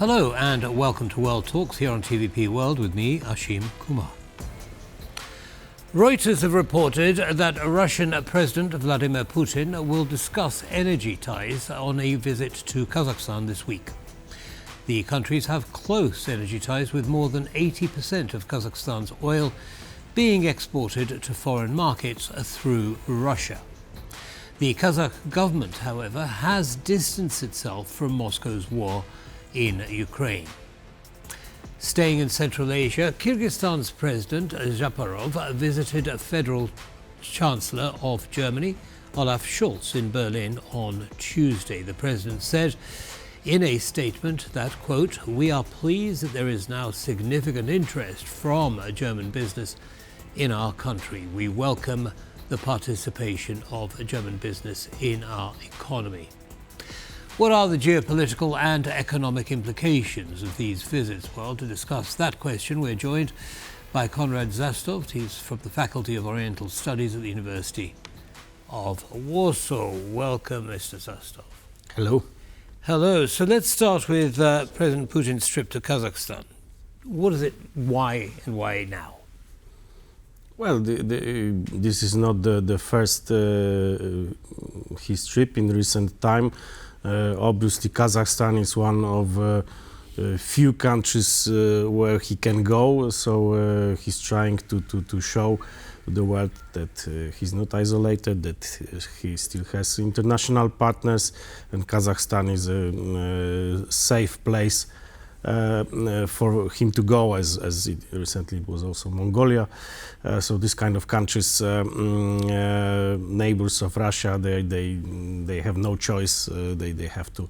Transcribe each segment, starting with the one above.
Hello and welcome to World Talks here on TVP World with me, Ashim Kumar. Reuters have reported that Russian President Vladimir Putin will discuss energy ties on a visit to Kazakhstan this week. The countries have close energy ties, with more than 80% of Kazakhstan's oil being exported to foreign markets through Russia. The Kazakh government, however, has distanced itself from Moscow's war in Ukraine. Staying in Central Asia, Kyrgyzstan's President Zhaparov visited Federal Chancellor of Germany Olaf Scholz in Berlin on Tuesday. The president said in a statement that, quote, "We are pleased that there is now significant interest from German business in our country. We welcome the participation of German business in our economy." What are the geopolitical and economic implications of these visits? Well, to discuss that question, we're joined by Konrad Zasztowt. He's from the Faculty of Oriental Studies at the University of Warsaw. Welcome, Mr. Zasztowt. Hello. Hello. So let's start with President Putin's trip to Kazakhstan. What is it? Why and why now? Well, this is not the first his trip in recent time. Obviously, Kazakhstan is one of few countries where he can go, so he's trying to show the world that he's not isolated, that he still has international partners, and Kazakhstan is a safe place for him to go, as it recently was also Mongolia. So this kind of countries, neighbors of Russia, they have no choice. They have to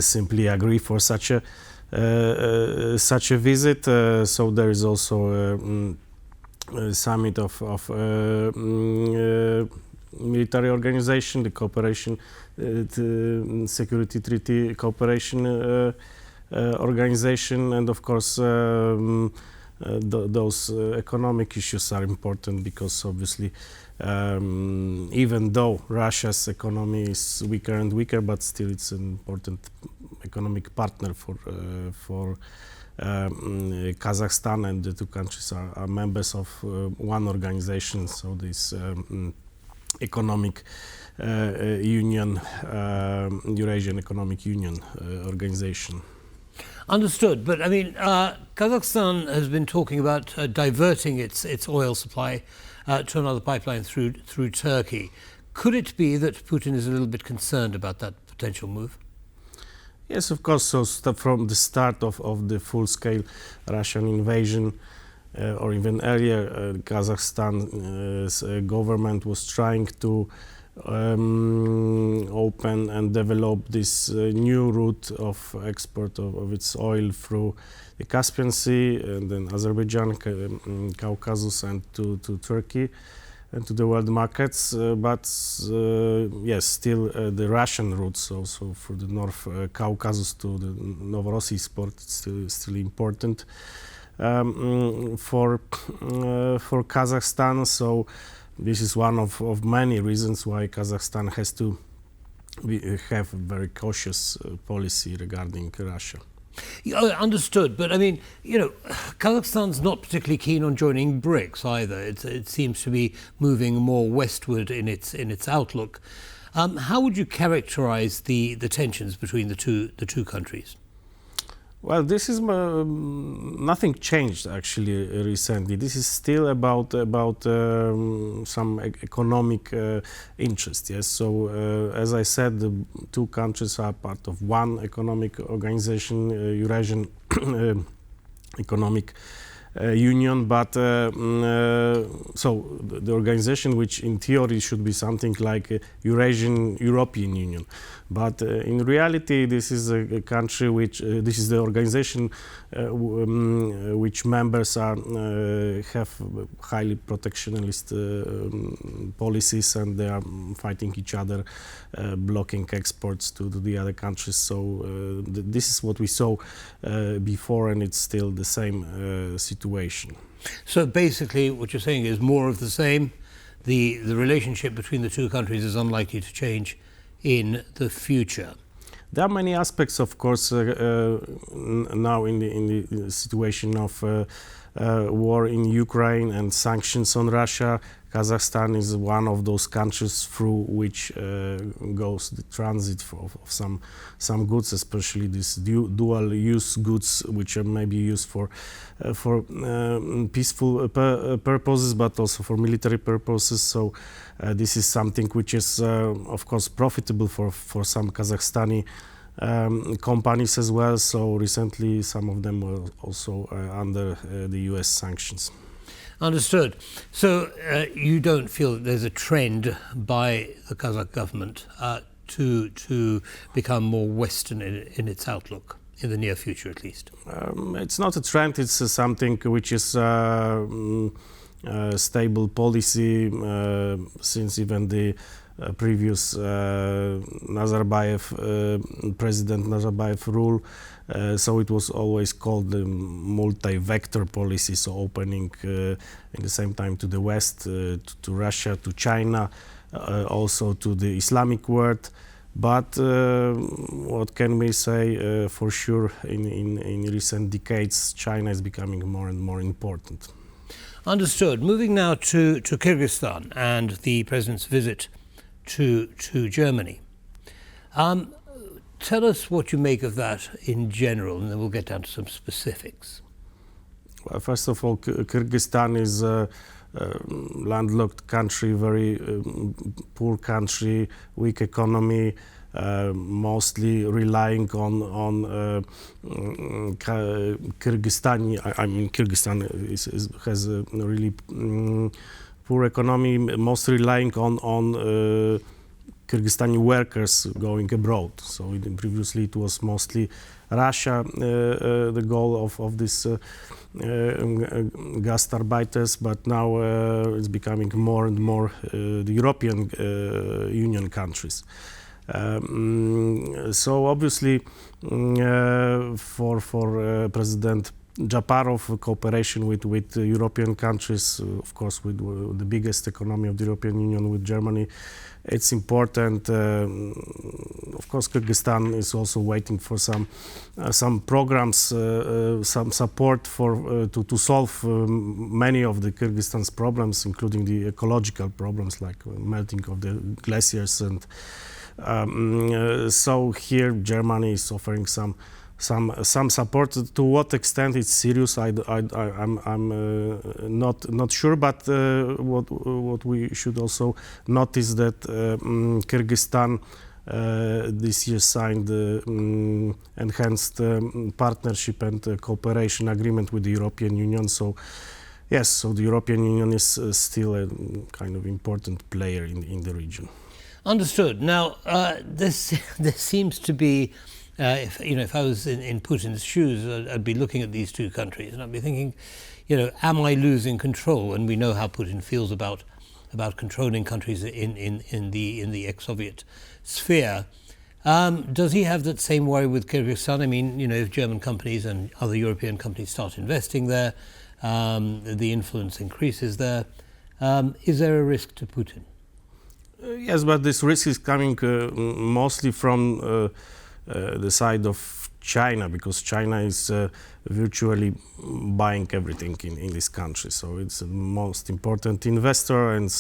simply agree for such a visit. So there is also a summit of military organization, the cooperation, the security treaty cooperation organization, and of course those economic issues are important, because obviously even though Russia's economy is weaker and weaker, but still it's an important economic partner for Kazakhstan, and the two countries are members of one organization. So this economic union, Eurasian Economic Union organization. Understood. But I mean, Kazakhstan has been talking about diverting its oil supply to another pipeline through Turkey. Could it be that Putin is a little bit concerned about that potential move? Yes, of course. So from the start of the full-scale Russian invasion, or even earlier, Kazakhstan's government was trying to open and develop this new route of export of its oil through the Caspian Sea, and then Azerbaijan, Caucasus, and to Turkey and to the world markets. But yes, still the Russian routes, also for the North Caucasus to the Novorossiysk port, still important for Kazakhstan. So this is one of many reasons why Kazakhstan has to have a very cautious policy regarding Russia. Understood, but I mean, Kazakhstan's not particularly keen on joining BRICS either. It seems to be moving more westward in its outlook. How would you characterize the tensions between the two countries? Well, this is nothing changed actually recently. This is still about some economic interest. Yes. So as I said, the two countries are part of one economic organization, Eurasian Economic Union. But so the organization, which in theory should be something like a Eurasian European Union. But in reality, this is a country which, this is the organization which members have highly protectionist policies, and they are fighting each other, blocking exports to the other countries. So this is what we saw before, and it's still the same situation. So basically, what you're saying is more of the same. The relationship between the two countries is unlikely to change in the future. there are many aspects, of course, now in the situation of war in Ukraine and sanctions on Russia. Kazakhstan is one of those countries through which goes the transit of some goods, especially these dual-use goods, which are maybe used for peaceful purposes, but also for military purposes. So this is something which is, of course, profitable for some Kazakhstani companies as well. So recently, some of them were also under the U.S. sanctions. Understood. So you don't feel that there's a trend by the Kazakh government to become more Western in its outlook, in the near future at least? It's not a trend, it's something which is stable policy since even the previous President Nazarbayev rule. So it was always called the multi-vector policy, so opening at the same time to the West, to Russia, to China, also to the Islamic world. But what can we say for sure in recent decades, China is becoming more and more important. Understood. Moving now to Kyrgyzstan and the President's visit to Germany. Tell us what you make of that in general, and then we'll get down to some specifics. Well, first of all, Kyrgyzstan is a landlocked country, very poor country, weak economy, mostly relying on Kyrgyzstan. I mean, Kyrgyzstan has a really poor economy, mostly relying on Kyrgyzstani workers going abroad. So previously it was mostly Russia, the goal of this Gastarbeiters, but now it's becoming more and more the European Union countries. So obviously for President Zhaparov, cooperation with European countries, of course with the biggest economy of the European Union, with Germany, it's important. Of course, Kyrgyzstan is also waiting for some programs, some support to solve many of the Kyrgyzstan's problems, including the ecological problems like melting of the glaciers, and so here Germany is offering some support. To what extent it's serious, I'm not sure. But what we should also notice that Kyrgyzstan this year signed the enhanced partnership and cooperation agreement with the European Union. So yes, so the European Union is still a kind of important player in the region. Understood. Now, there seems to be. If I was in Putin's shoes, I'd be looking at these two countries and I'd be thinking, am I losing control? And we know how Putin feels about controlling countries in the ex-Soviet sphere. Does he have that same worry with Kyrgyzstan? I mean, if German companies and other European companies start investing there, the influence increases there. Is there a risk to Putin? Yes, but this risk is coming mostly from the side of China, because China is virtually buying everything in this country. So it's the most important investor, and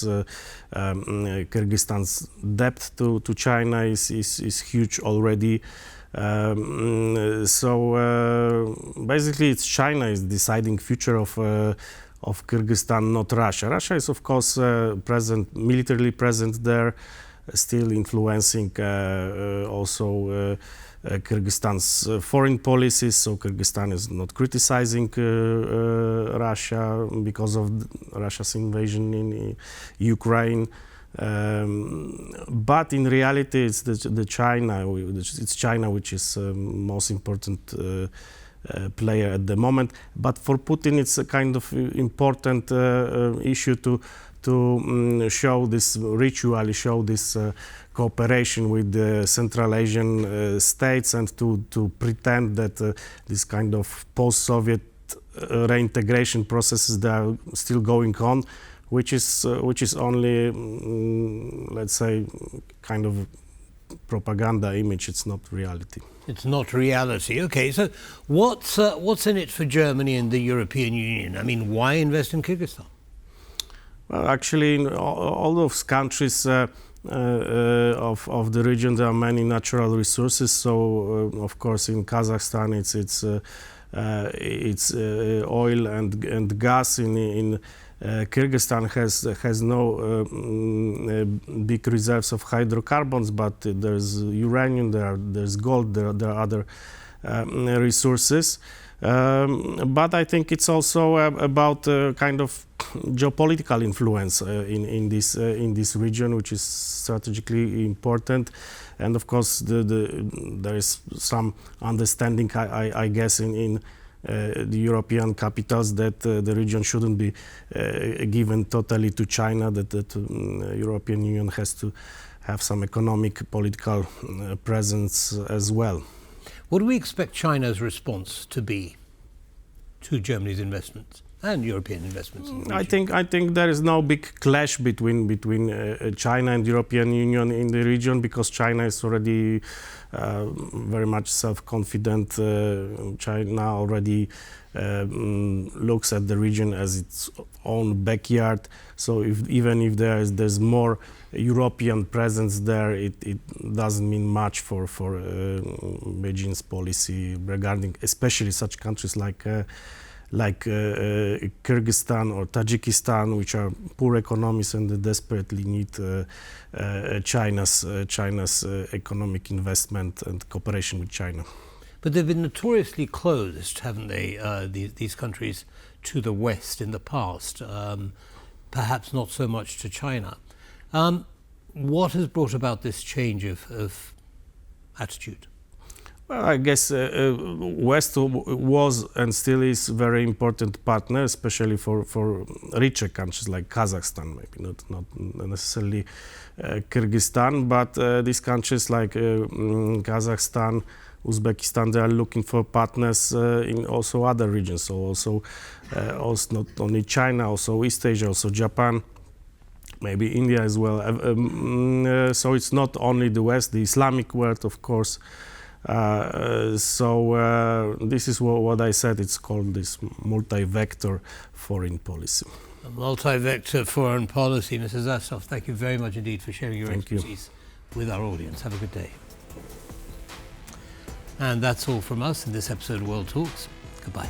Kyrgyzstan's debt to China is huge already. So basically, it's China is deciding future of Kyrgyzstan, not Russia. Russia is, of course, militarily present there, still influencing also Kyrgyzstan's foreign policies. So Kyrgyzstan is not criticizing Russia because of Russia's invasion in Ukraine. But in reality, it's China which is most important player at the moment. But for Putin, it's a kind of important issue to show this cooperation with the Central Asian states, and to pretend that this kind of post-Soviet reintegration processes that are still going on, which is only let's say kind of propaganda image. It's not reality. It's not reality. Okay, so what's in it for Germany and the European Union? I mean, why invest in Kyrgyzstan? Well, actually, in all those countries of the region, there are many natural resources. So, of course, in Kazakhstan, it's oil and gas. In Kyrgyzstan has no big reserves of hydrocarbons, but there's uranium, there's gold, there are other resources. But I think it's also about kind of geopolitical influence in this region, which is strategically important. And of course, there is some understanding, I guess, in the European capitals that the region shouldn't be given totally to China, that the European Union has to have some economic, political presence as well. What do we expect China's response to be to Germany's investments and European investments in the region? I think there is no big clash between China and the European Union in the region, because China is already very much self-confident. China already looks at the region as its own backyard. So even if there's more European presence there, it doesn't mean much for Beijing's policy regarding especially such countries like Kyrgyzstan or Tajikistan, which are poor economies and they desperately need China's economic investment and cooperation with China. But they've been notoriously closed, haven't they, these countries, to the West in the past, perhaps not so much to China. What has brought about this change of attitude? Well, I guess West was and still is a very important partner, especially for richer countries like Kazakhstan, maybe not necessarily Kyrgyzstan, but these countries like Kazakhstan, Uzbekistan, they are looking for partners in also other regions. So also not only China, also East Asia, also Japan, maybe India as well. So it's not only the West, the Islamic world, of course. This is what I said, it's called this multi-vector foreign policy. A multi-vector foreign policy. Mr. Zasztowt, thank you very much indeed for sharing your expertise with our audience. Have a good day. And that's all from us in this episode of World Talks. Goodbye.